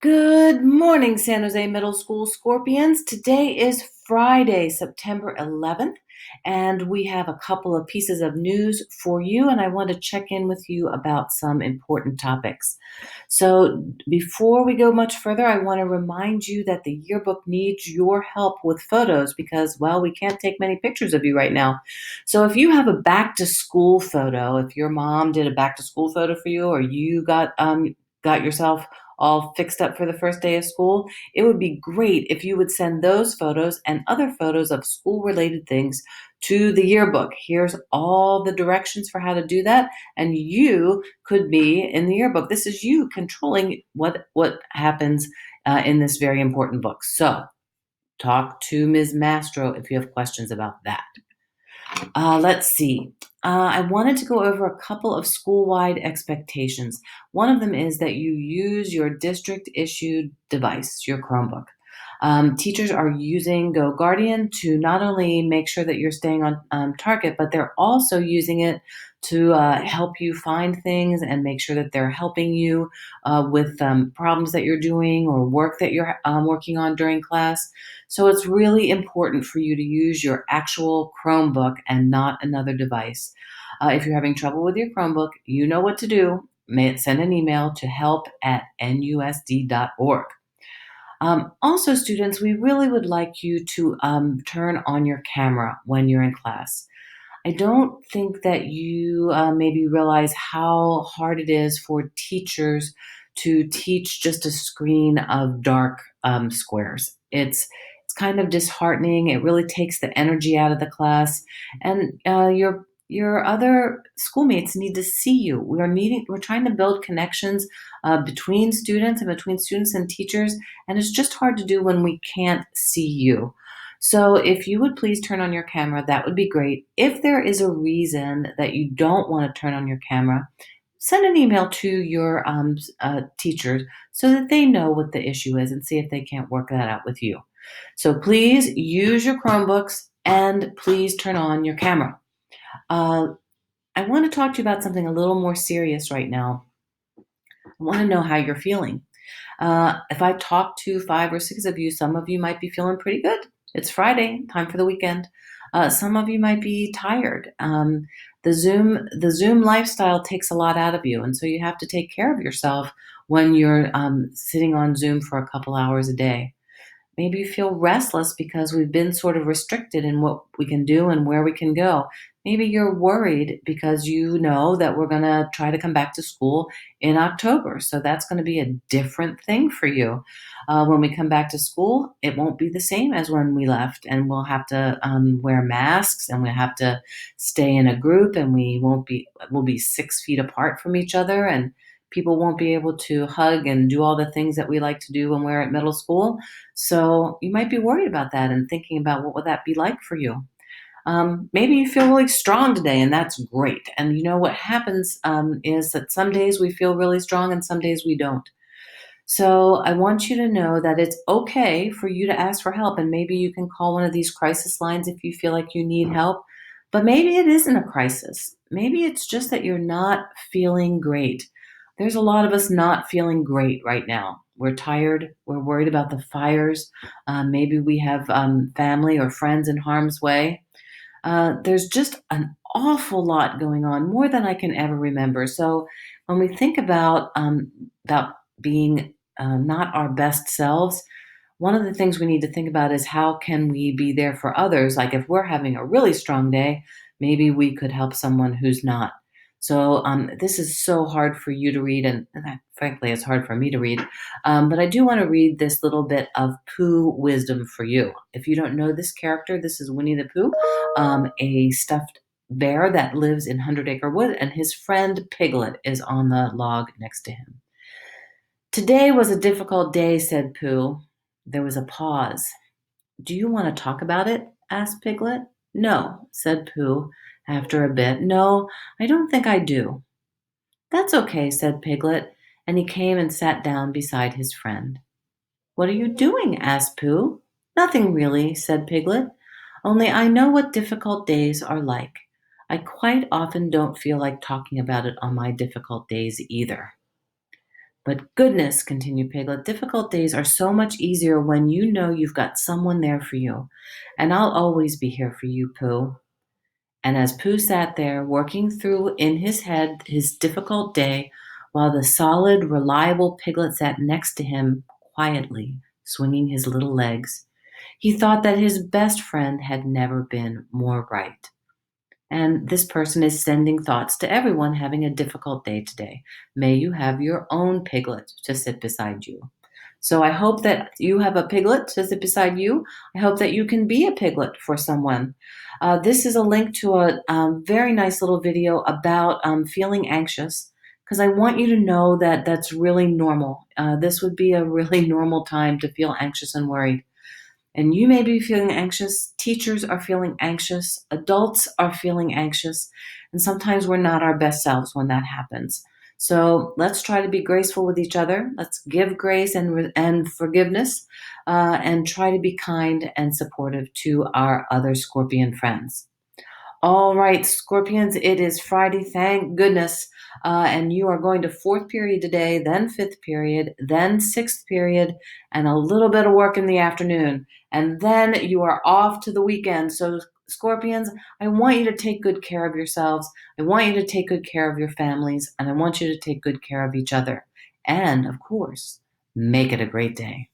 Good morning, San Jose Middle School Scorpions. Today is Friday, September 11th, and we have a couple of pieces of news for you, and I want to check in with you about some important topics. So, before we go much further, I want to remind you that the yearbook needs your help with photos because, well, we can't take many pictures of you right now. So, if you have a back to school photo, if your mom did a back to school photo for you, or you got yourself all fixed up for the first day of school, it would be great if you would send those photos and other photos of school related things to the yearbook. Here's all the directions for how to do that, and you could be in the yearbook. This is you controlling what happens in this very important book. So talk to Ms. Mastro if you have questions about that. Let's see. I wanted to go over a couple of school-wide expectations. One of them is that you use your district-issued device, your Chromebook. Teachers are using GoGuardian to not only make sure that you're staying on target, but they're also using it to help you find things and make sure that they're helping you with problems that you're doing or work that you're working on during class. So it's really important for you to use your actual Chromebook and not another device. If you're having trouble with your Chromebook, you know what to do. Send an email to help@nusd.org. Also, students, we really would like you to turn on your camera when you're in class. I don't think that you maybe realize how hard it is for teachers to teach just a screen of dark squares. It's kind of disheartening. It really takes the energy out of the class, and your other schoolmates need to see you. We're trying to build connections between students and between students and teachers, and it's just hard to do when we can't see you. So if you would please turn on your camera, that would be great. If there is a reason that you don't want to turn on your camera, send an email to your teachers so that they know what the issue is and see if they can't work that out with you. So please use your Chromebooks and please turn on your camera. Uh, I want to talk to you about something a little more serious right now. I want to know how you're feeling. If I talk to five or six of you, some of you might be feeling pretty good. It's Friday, time for the weekend. Some of you might be tired. The Zoom lifestyle takes a lot out of you, and so you have to take care of yourself when you're sitting on Zoom for a couple hours a day. Maybe you feel restless because we've been sort of restricted in what we can do and where we can go. Maybe you're worried because you know that we're going to try to come back to school in October. So that's going to be a different thing for you. When we come back to school, it won't be the same as when we left, and we'll have to wear masks and we'll have to stay in a group, and we'll be 6 feet apart from each other, and people won't be able to hug and do all the things that we like to do when we're at middle school. So you might be worried about that and thinking about what would that be like for you. Maybe you feel really strong today, and that's great. And you know what happens is that some days we feel really strong and some days we don't. So I want you to know that it's okay for you to ask for help, and maybe you can call one of these crisis lines if you feel like you need help. But maybe it isn't a crisis. Maybe it's just that you're not feeling great. There's a lot of us not feeling great right now. We're tired. We're worried about the fires. Maybe we have family or friends in harm's way. There's just an awful lot going on, more than I can ever remember. So when we think about being not our best selves, one of the things we need to think about is how can we be there for others? Like if we're having a really strong day, maybe we could help someone who's not. So this is so hard for you to read, and frankly, it's hard for me to read. But I do want to read this little bit of Pooh wisdom for you. If you don't know this character, this is Winnie the Pooh, a stuffed bear that lives in Hundred Acre Wood, and his friend Piglet is on the log next to him. Today was a difficult day, said Pooh. There was a pause. Do you want to talk about it? Asked Piglet. No, said Pooh after a bit. No, I don't think I do. That's okay, said Piglet, and he came and sat down beside his friend. What are you doing? Asked Pooh. Nothing really, said Piglet. Only I know what difficult days are like. I quite often don't feel like talking about it on my difficult days either. But goodness, continued Piglet, difficult days are so much easier when you know you've got someone there for you. And I'll always be here for you, Pooh. And as Pooh sat there, working through in his head his difficult day, while the solid, reliable Piglet sat next to him, quietly swinging his little legs, he thought that his best friend had never been more right. And this person is sending thoughts to everyone having a difficult day today. May you have your own piglet to sit beside you. So I hope that you have a piglet to sit beside you. I hope that you can be a piglet for someone. This is a link to a very nice little video about feeling anxious, because I want you to know that that's really normal. This would be a really normal time to feel anxious and worried. And you may be feeling anxious, teachers are feeling anxious, adults are feeling anxious, and sometimes we're not our best selves when that happens. So let's try to be graceful with each other. Let's give grace and forgiveness, and try to be kind and supportive to our other scorpion friends. All right, Scorpions, it is Friday, thank goodness. And you are going to fourth period today, then fifth period, then sixth period, and a little bit of work in the afternoon. And then you are off to the weekend. So, Scorpions, I want you to take good care of yourselves. I want you to take good care of your families, and I want you to take good care of each other. And, of course, make it a great day.